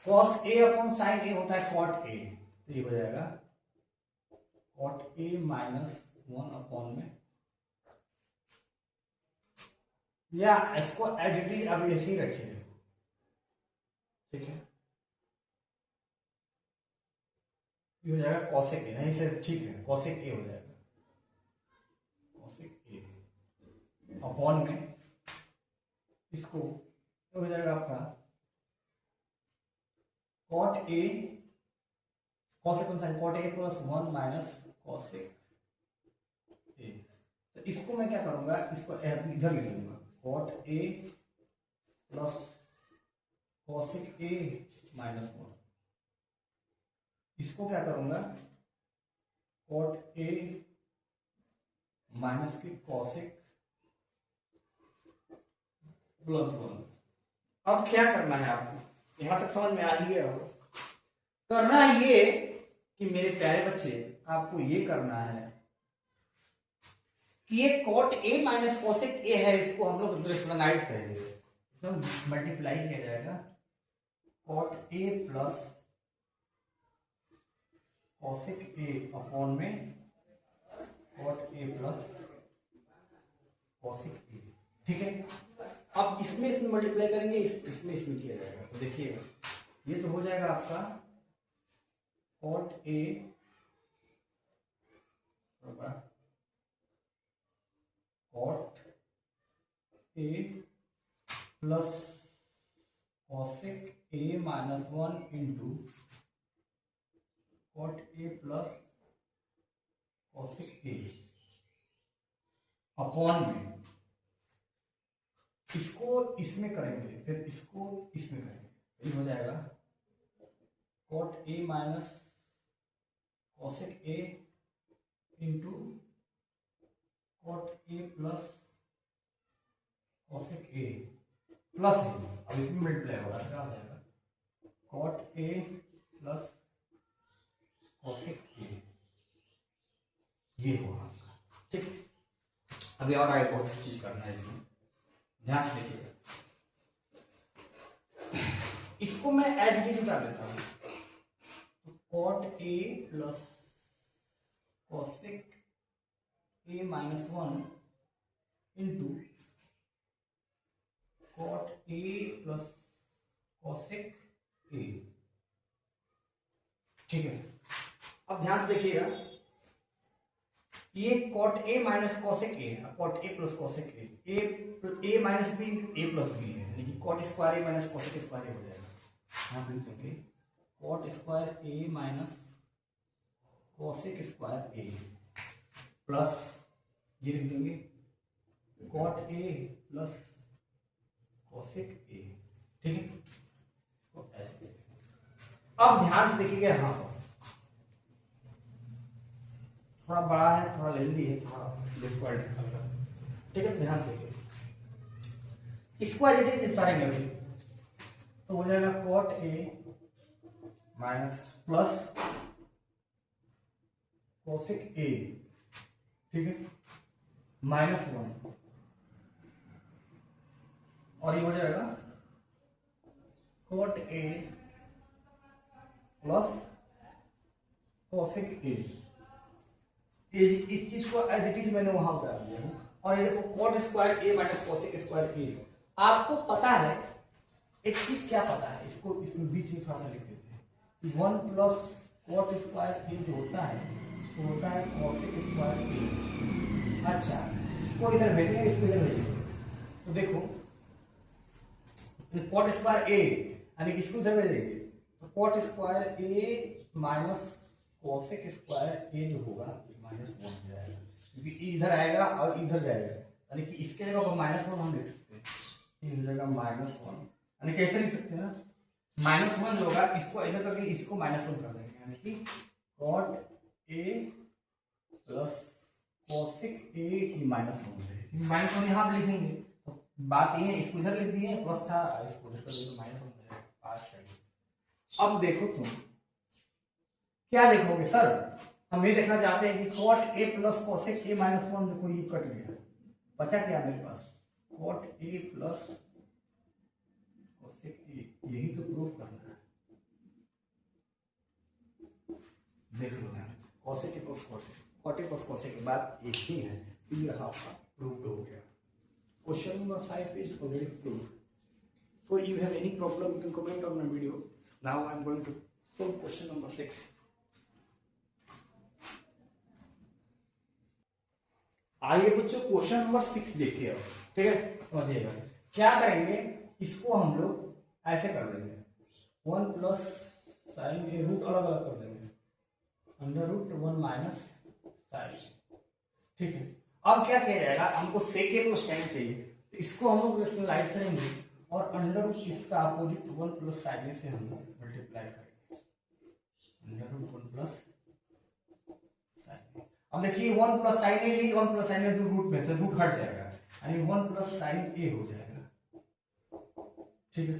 कॉस ए अपॉन साइन ए होता है कॉट ए, तो ये हो जाएगा कॉट ए माइनस 1 अपॉन में, या इसको एडिटिव अब ऐसे ही रखिए। ठीक है, ये हो जाएगा कॉसेक ए, नहीं सर ठीक है, कॉसेक ए हो जाएगा, कॉसेक ए अपॉन में इसको हो जाएगा आपका कॉट ए, कॉसेक कौन सा, cot A plus 1 minus cosec a. तो इसको मैं क्या करूंगा, इसको इधर ले लूंगा, कॉट ए प्लस कॉसेक ए माइनस 1। इसको क्या करूंगा, कॉट ए माइनस की कॉसेक प्लस 1। अब क्या करना है आपको, यहां तक समझ में आ ही गया होगा। करना ये कि मेरे प्यारे बच्चे, आपको ये करना है कि ये cot a minus cosec a है, इसको हम लोग रेशनलाइज करेंगे, तो मल्टीप्लाई किया जाएगा कॉट ए प्लस कॉसेक ए अपॉन में कॉट ए प्लस कॉसेक ए। ठीक है, अब इसमें मल्टीप्लाई करेंगे, इसमें किया जाएगा। तो देखिएगा ये तो हो जाएगा आपका cot a cot A plus cosec A minus 1 into cot A plus cosec A upon में इसको इसमें करेंगे, फिर इसको इसमें करेंगे, ये हो जाएगा cot a minus cosec a into cot A plus cosec A plus है, अब इसमें मल्टीप्लाई होगा क्या हो जाएगा cot A plus cosec a, ये होगा आपका। ठीक, अभी और आगे बहुत सी चीज करना है इसमें, ध्यान से देखिएगा। इसको मैं एज इट इज कर लेता हूं, तो कॉट ए प्लस कॉसेक ए माइनस 1 इंटू कॉट ए प्लस कॉसेक ए। ठीक है, अब ध्यान से देखिएगा, ये cot a minus cosec a, cot A plus cosec A minus B into a plus b है, यानी कि cot square a minus cosec square हो जाएगा। हाँ लिखेंगे cot square a minus cosec square A plus ये लिख देंगे कॉट ए प्लस कॉसेक ए। ठीक है, तो ऐसे अब ध्यान से देखिएगा, यहाँ पर थोड़ा बड़ा है, थोड़ा लेंदी है, थोड़ा डिफिकल्ट है। ठीक है, ध्यान से देखिए, इसको एज इट इज निपटाएंगे अभी, तो हो जाएगा cot a minus plus cosec ए, ठीक है, माइनस 1, और ये हो जाएगा cot A plus cosec a. इस चीज को एडिटिव मैंने वहां उतार दिया हूं, और ये देखो cot square a minus cosec square ए। आपको पता है एक चीज, क्या पता है, इसको इसमें बीच में थोड़ा सा लिख देते हैं, 1 प्लस कॉट स्क्वायर ए जो होता है वो होता है कॉसेक स्क्वायर ए। अच्छा, इसको इधर भेजेंगे, इसको इधर भेजेंगे, तो देखो कॉट स्क्वायर ए यानी इसको इधर भेजेंगे, तो cot square a minus cosec square a जो होगा माइनस 1 हो जाएगा, क्योंकि इधर आएगा और इधर जाएगा, यानी कि इसके जगह माइनस 1 हम लिख सकते हैं, ये हो जाएगा माइनस 1, यानी कैसे लिख सकते हैं ना, माइनस 1 जो होगा इसको इधर करके इसको माइनस 1 कर देंगे, यानी कि कॉट ए प्लस कॉसेक ए माइनस 1 है, माइनस 1 यहाँ पे लिखेंगे, तो बात ये है, इसको इधर लिख दिए प्लस था, इसको इधर कर दिए माइनस 1 हो जाएगा, पास चाहिए। अब देखो तुम क्या देखोगे, सर हम ये देखना चाहते हैं कि कॉट ए प्लस कॉसेक ए माइनस 1, देखो ये कट गया, बचा क्या मेरे पास, cot A plus cosec A, यही तो प्रूव करना है। देख लो ना, कॉसेक ए प्लस कॉसेक, कॉट ए प्लस कॉसेक के बाद एक ही है, तो ये आपका प्रूव हो गया। Question number 5 is already proved. So you have any problem, you can comment on my video. Now I am going to solve question number 6. आइए बच्चों क्वेश्चन नंबर 6 देखिए, ठीक है, समझिएगा क्या करेंगे, इसको हम लोग ऐसे कर देंगे, 1 प्लस साइन ए, रूट अलग अलग कर देंगे, अंडर रूट 1 माइनस साइन, ठीक है। अब क्या किया जाएगा, हमको सेक ए प्लस टेन चाहिए, तो इसको हम लोग इसमें लाइट करेंगे और अंडर रूट इसका अपोजिट 1 प्लस साइन ए से हम मल्टीप्लाई करेंगे, अंडर रूट 1 प्लस साइन। अब देखिए 1 प्लस साइन ए ली, 1 प्लस साइन ए जो रूट में, तो रूट हट जाएगा, यानी 1 प्लस साइन ए हो जाएगा, ठीक है।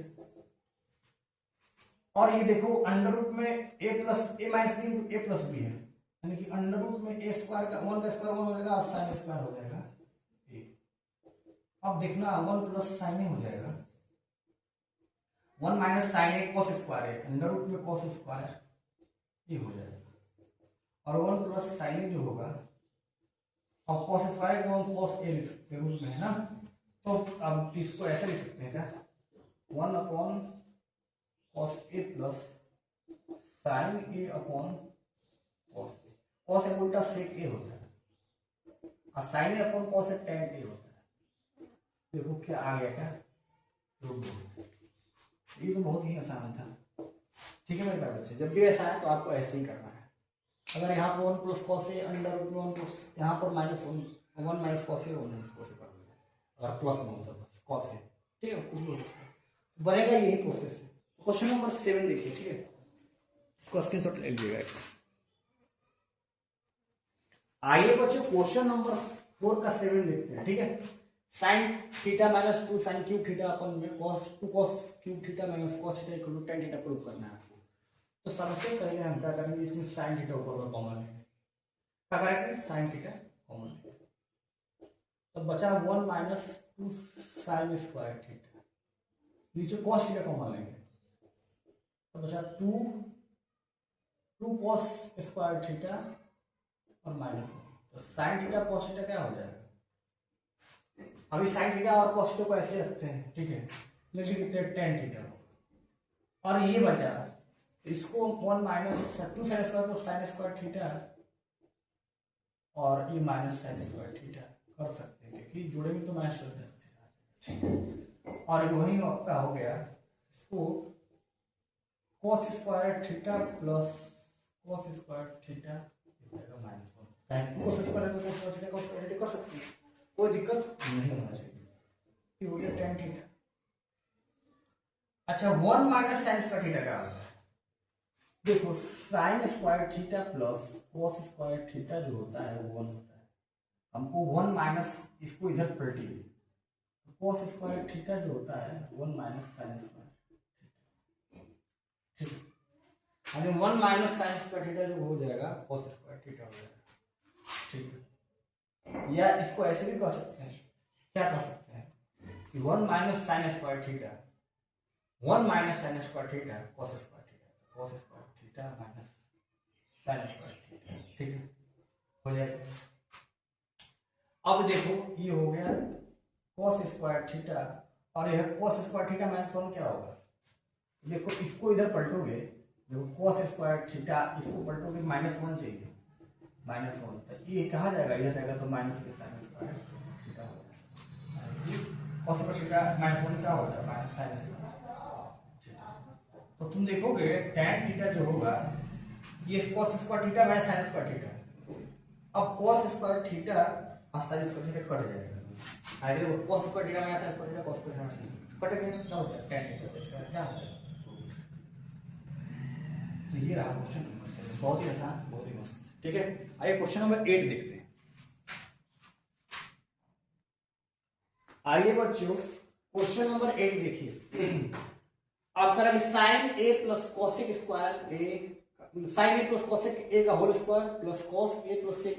और ये देखो अंडर रूट में ए प्लस ए माइनस बी ए प्लस बी है, यानी कि अंडर रूट में ए स्क्वायर का 1 का स्क्वायर 1 हो जाएगा और साइन स्क्वायर हो जाएगा ए। अब देखना 1 प्लस साइन ए हो जाएगा, 1 minus sine A cos square है, अंडर रूट में कॉस स्क्वायर ये हो जाएगा, और 1 प्लस साइन ए जो होगा, और कॉस स्क्वायर को हम कॉस ए लिख सकते हैं, रूट में है ना, तो अब इसको ऐसे लिख सकते हैं क्या, 1 upon cos A plus sine A upon cos A, cos ए उल्टा सेक ए होता है, और sign A upon cos A ten ए होता है। देखो क्या आ गया, क्या रूट 2, ये तो बहुत ही आसान था, ठीक है मेरे प्यारे बच्चे। जब भी ऐसा है तो आपको ऐसे ही करना है, अगर यहाँ पर 1 plus cos A under root में 1 यहाँ पर -1 माइनस कॉस ए 1 माइनस कॉस ए कर देना, अगर प्लस में होता बस, कॉस है, ठीक है, कुछ भी हो सकता है, बनेगा यही प्रोसेस है। क्वेश्चन नंबर 7 देखिए, ठीक है, इसको स्क्रीनशॉट ले लीजिएगा। आइए बच्चों क्वेश्चन नंबर 4 का 7 देखते हैं, ठीक है। Sine theta minus 2 sine cube theta upon में cos 2 cos cube theta minus cos theta equal to tan theta prove करना है आपको। तो सबसे पहले हम क्या करेंगे, इसमें साइन थीटा ऊपर कॉमन है, क्या करेंगे, साइन थीटा कॉमन है, तो बचा 1 माइनस 2 साइन स्क्वायर थीटा, नीचे कॉस थीटा कॉमन लेंगे, तो बचा 2 कॉस स्क्वायर थीटा और माइनस 1, तो साइन थीटा कॉस थीटा क्या हो जाएगा। अभी साइन थीटा और कॉस थीटा को ऐसे रखते हैं, ठीक है, लिख देते हैं tan थीटा, और ये बचा इसको 1 माइनस 2 साइन स्क्वायर को साइन स्क्वायर थीटा और ये माइनस साइन स्क्वायर थीटा कर सकते हैं, क्योंकि जोड़ेंगे तो माइनस हो जाएगा, और वही आपका हो गया, इसको cos square theta plus cos square theta minus 1, cos square तो cos theta cos square theta कर सकते हैं, कोई दिक्कत नहीं होना चाहिए, ये हो गया tan थीटा। अच्छा 1 माइनस साइन स्क्वायर थीटा क्या होता है, देखो sine square theta plus cos square theta जो होता है वो 1 होता है, हमको 1 माइनस इसको इधर पलटिए, cos स्क्वायर थीटा जो होता है 1 माइनस साइन स्क्वायर, ठीक है, यानी 1 माइनस साइन स्क्वायर थीटा जो हो जाएगा cos स्क्वायर थीटा हो जाएगा, ठीक है। या इसको ऐसे भी कह सकते हैं, क्या कह सकते हैं कि 1 minus sine square theta 1 minus sine square theta cos square theta, cos square theta minus sine square theta, ठीक है, हो जाएगा। अब देखो ये हो गया cos स्क्वायर थीटा, और यह cos स्क्वायर थीटा माइनस 1 क्या होगा, देखो इसको इधर पलटोगे, देखो cos स्क्वायर थीटा इसको पलटोगे माइनस 1 चाहिए, माइनस 1, तो ये कहा जाएगा, इधर जाएगा तो माइनस के साइन स्क्वायर थीटा हो जाएगा, cos स्क्वायर थीटा माइनस 1 क्या होता है, माइनस साइन स्क्वायर। तो तुम देखोगे tan थीटा जो होगा ये cos square theta minus sine square theta, अब cos स्क्वायर थीटा और साइन स्क्वायर थीटा कट जाएगा, आगे देखो cos square theta minus sine square theta cos square theta cut गया, क्या होता है tan थीटा, इसका क्या होता है। तो ये रहा क्वेश्चन नंबर 7, बहुत ही आसान, बहुत ही मस्त, ठीक है। आइए क्वेश्चन नंबर 8 देखते हैं। आइए बच्चों क्वेश्चन नंबर 8 देखिए, आपका sine A plus cosec square A, sine A plus cosec A का whole square plus cos A plus sec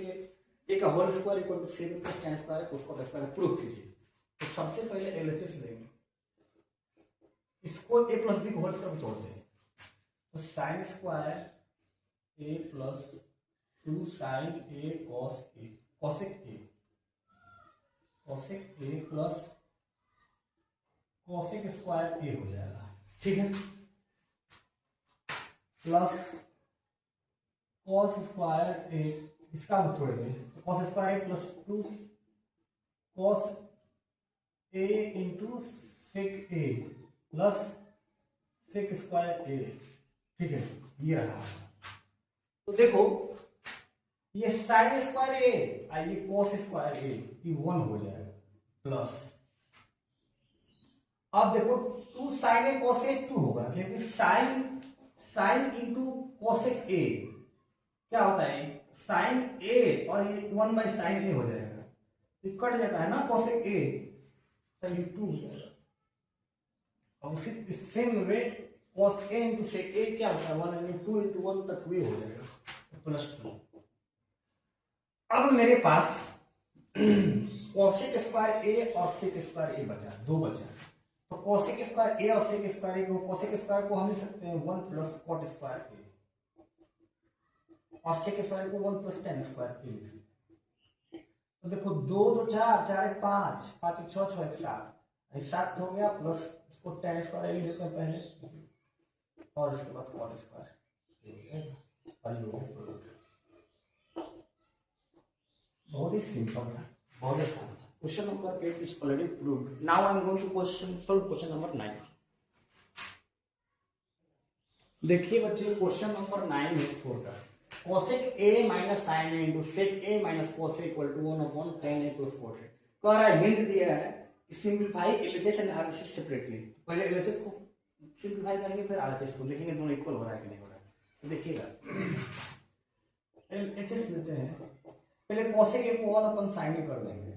A का whole square equal to 7 plus tan square plus cos square prove कीजिए। तो सबसे पहले LHS लेंगे, इसको A plus B का whole square तोड़ देंगे, तो sine square A plus 2 sine A cos A cosec A plus cosec square A हो जाएगा, ठीक है, प्लस कॉस स्क्वायर ए, इसका हम तोड़ेंगे, तो cos square A plus 2 cos A into sec A plus sec square A, ठीक है, ये रहा। तो देखो ये साइन स्क्वायर ए और ये कॉस स्क्वायर ए, ये 1 हो जाएगा, प्लस अब देखो 2 साइन ए कॉस ए 2 होगा, क्योंकि साइन इंटू कॉसेक ए क्या होता है, साइन ए और ये 1 बाई साइन ए हो जाएगा, तो कट जाता है ना कॉसेक ए, तो ये 2 हो जाएगा। अब उसी same way cos A into sec ए क्या होता है, 1 इंटू 2 इंटू 1 तक वे हो जाएगा, तो प्लस 2। अब मेरे पास कॉसेक स्क्वायर ए और सेक स्क्वायर ए बचा, 2 बचा, तो कॉसेक स्क्वायर ए और सेक स्क्वायर ए को, कॉसेक स्क्वायर को हम लिख सकते हैं 1 प्लस कॉट स्क्वायर ए, और सेक स्क्वायर को 1 प्लस tan स्क्वायर ए लिख सकते हैं। तो देखो 2 2 4 4 1 5 5 1 6 6 1 7, 7 हो गया, प्लस इसको tan स्क्वायर ए लेते हैं पहले, और इसके बाद कॉट स्क्वायर ए, और ये हो गया। बहुत ही सिंपल था, बहुत आसान था। Question number 8 is already proved. Now I am going to solve question number 9. देखिए बच्चे क्वेश्चन नंबर 9 है 4 का, cosec a minus sin a into sec a minus cos a equal to 1 upon tan a plus cos a। कह रहा है, hint दिया है simplify LHS and RHS separately. पहले एलएचएस को सिंप्लीफाई करेंगे, फिर आरएचएस को देखेंगे दोनों इक्वल हो रहा है कि नहीं हो रहा है। तो देखिएगा एलएचएस लेते हैं, पहले कोसेक ए को 1 अपन साइन ए कर देंगे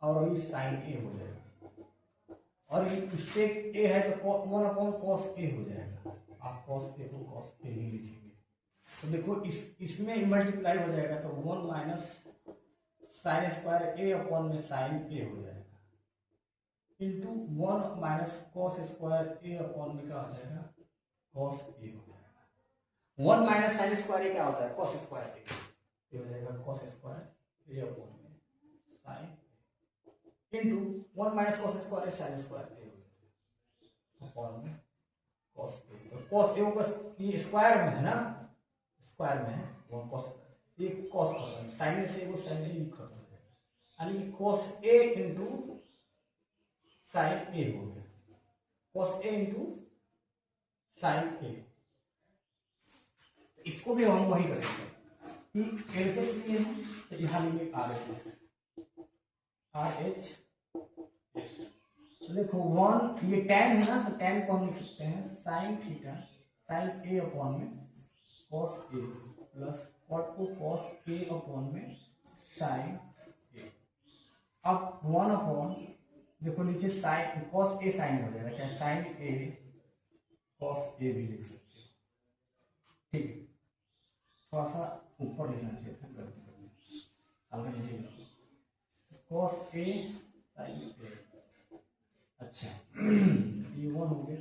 और वही साइन ए हो जाएगा, और इससे ए है तो 1 अपॉन कॉस ए हो जाएगा। आप कॉस ए को कॉस ए ही लिखेंगे। तो देखो इसमें मल्टीप्लाई हो जाएगा तो 1 माइनस साइन स्क्वायर ए अपॉन में साइन ए हो जाएगा, इंटू 1 माइनस कॉस स्क्वायर ए अपॉन में क्या हो जाएगा, कॉस ए हो जाएगा। 1 माइनस साइन स्क्वायर ए क्या होता है, कॉस स्क्वायर ए हो जाएगा, कॉस स्क्वायर ए अपॉन में sine into 1 minus cos square A sine square A हो जाएगा अपॉन में कॉस ए। तो कॉस ए को ये स्क्वायर में है ना, स्क्वायर में है वो कॉस ये कॉस साइन से वो साइन ए खत्म हो जाएगा, यानी कॉस ए इंटू साइन ए हो गया, कॉस ए इंटू साइन ए। इसको भी हम वही करेंगे कि एलएचएस लिए हम तो यहाँ लेंगे आरएचएस, आरएच तो देखो 1 ये tan है ना, तो tan को हम लिख सकते हैं साइन थीटा साइन ए अपॉन में कॉस ए प्लस कॉट को कॉस ए अपॉन में साइन ए। अब 1 अपॉन देखो नीचे साइन कॉस ए साइन हो जाएगा, चाहे साइन ए कॉस ए भी लिख सकते हो, ठीक है। थोड़ा सा ऊपर लिखना चाहिए था, हल्का नीचे कॉस ए साइन ए। अच्छा ये 1 हो गया।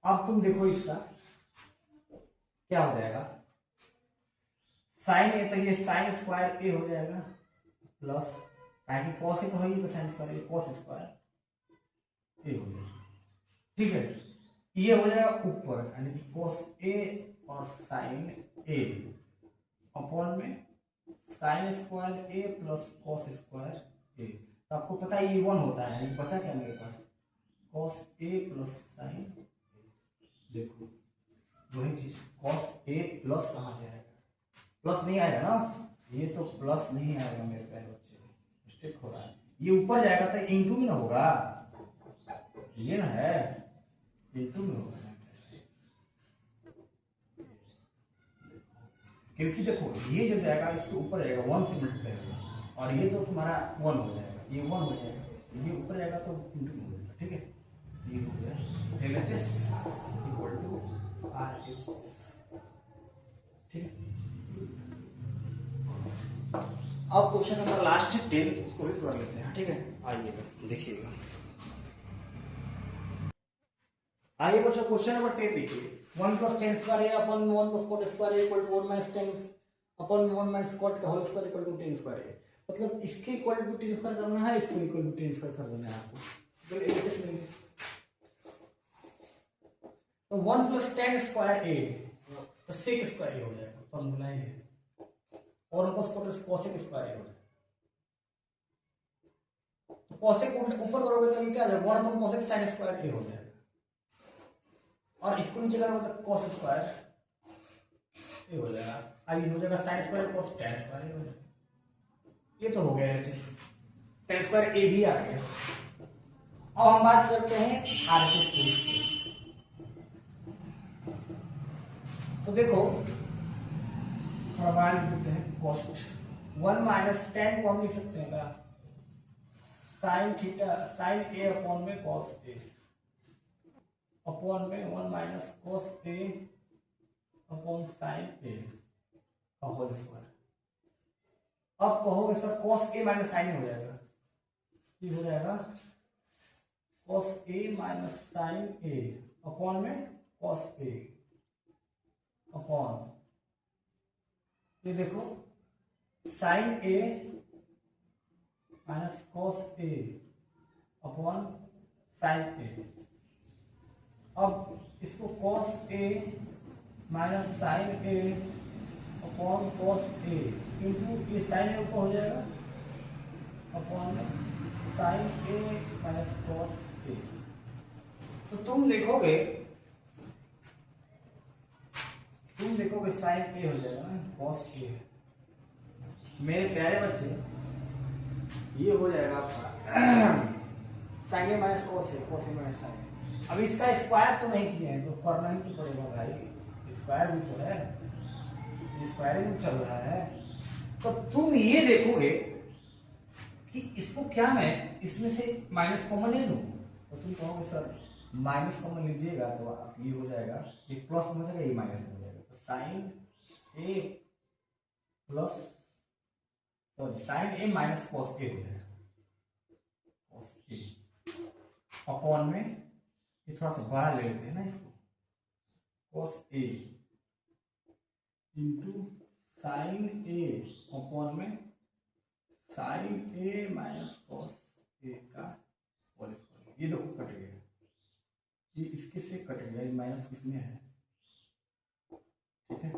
अब तुम देखो इसका क्या हो जाएगा, साइन ए तो ये साइन स्क्वायर ए हो जाएगा प्लस ताकि कॉस ए तो है तो sine square A cos square A हो जाएगा, ठीक है। ये हो जाएगा ऊपर यानी कि कॉस ए और साइन ए अपॉन में साइन स्क्वायर ए प्लस कॉस स्क्वायर ए। तो आपको पता है ये 1 होता है, बचा क्या मेरे पास कॉस ए प्लस साइन ए। देखो वही चीज कॉस ए प्लस कहाँ जाएगा, प्लस नहीं आएगा ना, ये तो प्लस नहीं आएगा मेरे प्यारे बच्चे, मिस्टेक हो रहा है। ये ऊपर जाएगा तो इंटू में ना होगा, ये ना है इंटू में होगा, क्योंकि देखो ये जब जाएगा इसके ऊपर जाएगा 1 से मल्टीप्लाई होगा, और ये तो तुम्हारा 1 हो जाएगा, ये 1 हो जाएगा, ये ऊपर जाएगा तो इंटू में हो जाएगा, ठीक है। ये हो गया एलएचएस इक्वल टू आरएचएस, ठीक है। अब क्वेश्चन नंबर लास्ट 10 इसको भी कर लेते हैं, ठीक है। आइएगा देखिएगा, आइए बच्चों क्वेश्चन नंबर 10 देखिए। 1 plus tan square A upon 1 plus cot square equal to 1 minus tan upon 1 minus cot का whole square equal to tan square है। मतलब इसके इक्वल टू टेन स्क्वायर करना है, इसको इक्वल टू टेन स्क्वायर कर देना है आपको। तो 1 प्लस टेन स्क्वायर ए तो सेक स्क्वायर ए हो जाएगा, फॉर्मूला ये है, और 1 plus cot cosec square A हो जाएगा। तो कोसेक ऊपर करोगे तो ये क्या आ जाएगा 1 upon cosec sign square A हो जाएगा, और इसको नीचे करोगे तो कॉस स्क्वायर ए हो जाएगा, आगे हो जाएगा sine square cos tan square A हो जाएगा। ये तो हो गया टेन स्क्वायर ए भी आ गया। अब हम बात करते हैं आरएचएस की। तो देखो थोड़ा बाहर लिखते हैं कॉस्ट 1 माइनस टेन को हम लिख सकते हैं क्या, साइन थीटा साइन ए अपॉन में कॉस ए अपॉन में 1 minus cos A upon sine a का होल स्क्वायर। अब कहोगे sir cos A minus sign हो जाएगा, ये हो जाएगा cos A minus sine A upon में कॉस ए अपॉन ये देखो sign a minus cos A upon sine ए। अब इसको cos A minus sine A upon cos A into ये साइन ए ऊपर हो जाएगा upon sine a minus cos ए। तो तुम देखोगे साइन ए हो जाएगा कॉस ए। मेरे प्यारे बच्चे ये हो जाएगा आपका sine a minus cos A, cos A minus sine ए। अब इसका स्क्वायर तो नहीं किया है तो करना ही तो पड़ेगा भाई, स्क्वायर भी तो है, स्क्वायर भी चल रहा है। तो तुम ये देखोगे कि इसको क्या मैं इसमें से माइनस कॉमन ले लूं, तो तुम कहोगे सर माइनस कॉमन लीजिएगा तो आप ये हो जाएगा, ये प्लस हो जाएगा, ये माइनस हो जाएगा। तो sign A plus sorry sine a minus cos ए हो जाएगा, कॉस ए अपॉन में ये थोड़ा सा बड़ा ले लेते हैं ना इसको, cos A into sine A upon में साइन ए माइनस कॉस ए का होल स्क्वायर। ये देखो कट गया, ये इसके से कट गया, ये माइनस किसमें है, ठीक है,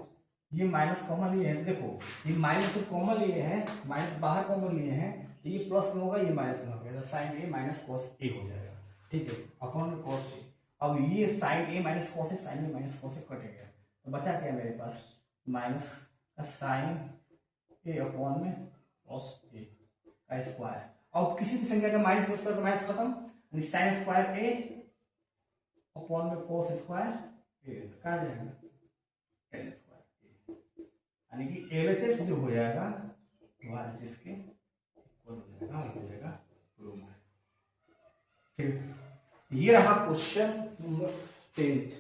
ये माइनस कॉमन लिए है, देखो ये माइनस से कॉमन लिए है, माइनस बाहर कॉमन लिए हैं, तो ये प्लस में होगा, ये माइनस में होगा, तो साइन ए माइनस कॉस ए हो जाएगा, ठीक है, अपॉन में कॉस ए। अब ये sign a minus cos A, sine a minus cos A cut गया, तो बचा क्या मेरे पास, माइनस का साइन ए अपॉन में कॉस ए का स्क्वायर। अब किसी भी संख्या का माइनस का स्क्वायर तो माइनस खत्म, साइन स्क्वायर ए अपॉन में कॉस स्क्वायर ए, कहा जाएगा टेन स्क्वायर ए, यानी कि एलएचएस जो हो जाएगा वो आरएचएस के इक्वल हो जाएगा, ठीक है। ये रहा क्वेश्चन नंबर 10।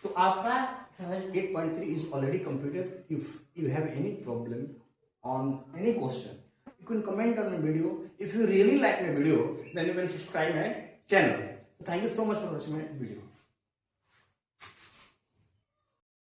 तो आपका 8.3 is already completed. If you have any problem on any question, you can comment on the video. If you really like my video, then you can subscribe my channel. Thank you so much for watching my video.